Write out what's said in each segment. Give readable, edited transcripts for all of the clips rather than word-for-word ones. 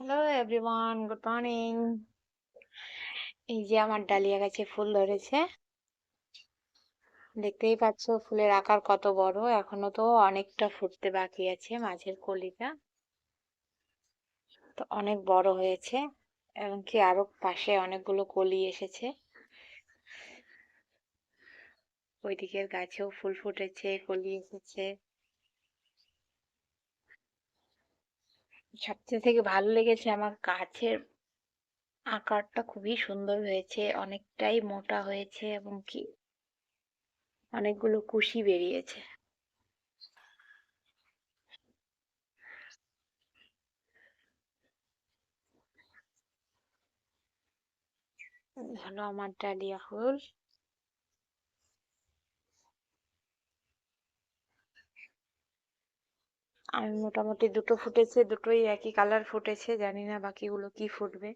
Hello everyone, good morning. এই যে আমার ডালিয়া গাছে ফুল ধরেছে। দেখতেই পাচ্ছ ফুলের আকার কত বড়। এখনো তো অনেকটা ফুটতে বাকি আছে। মাঝের কলিটা তো অনেক বড় হয়েছে এবং কি আরো পাশে অনেকগুলো কলি এসেছে। ওই দিকের গাছেও ফুল ফুটেছে, কলি এসেছে। সবচেয়ে থেকে ভালো লেগেছে আমার গাছের আকারটা, খুবই সুন্দর হয়েছে, অনেকটাই মোটা হয়েছে এবং কি অনেকগুলো কুশি বেরিয়েছে। হলো আমার ডালিয়া ফুল। আমি মোটামুটি দুটো ফুটেছে, দুটোই একই কালার ফুটেছে, জানি না বাকিগুলো কি ফুটবে।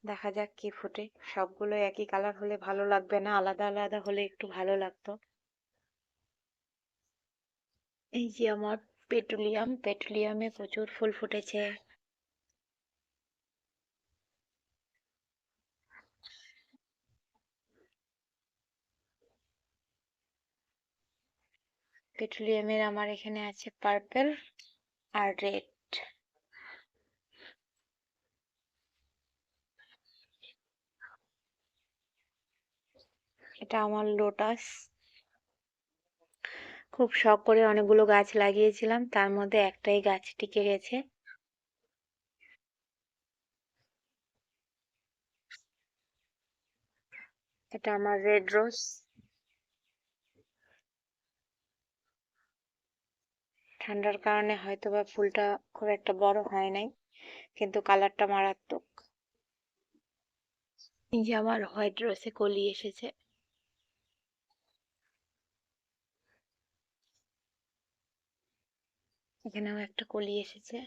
দেখা যাক কি ফুটে। সবগুলো একই কালার হলে ভালো লাগবে না, আলাদা আলাদা হলে একটু ভালো লাগতো। এই যে আমার পেটুলিয়ামে প্রচুর ফুল ফুটেছে। পেটুলিয়ামের আমার এখানে আছে পার্পল আর রেড। এটা আমার লোটাস। খুব শখ করে অনেকগুলো গাছ লাগিয়েছিলাম, তার মধ্যে একটাই গাছ টিকে গেছে। এটা আমার রেড রোজ। ঠান্ডার কারণে হয়তোবা ফুলটা খুব একটা বড় হয় নাই, কিন্তু কালারটা মারাত্মক। এই যে আমার হোয়াইট রোজে কলি এসেছে। এখানেও একটা কলি এসেছে।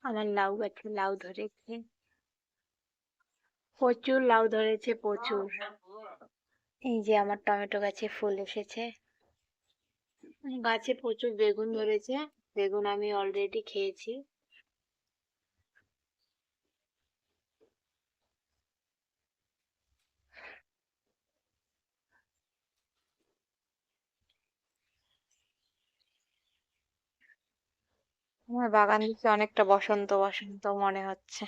আমার লাউ গাছে লাউ ধরেছে, প্রচুর লাউ ধরেছে, প্রচুর। এই যে আমার টমেটো গাছে ফুল এসেছে। গাছে প্রচুর বেগুন ধরেছে, বেগুন আমি অলরেডি খেয়েছি। আমার বাগান দেখে অনেকটা বসন্ত বসন্ত মনে হচ্ছে।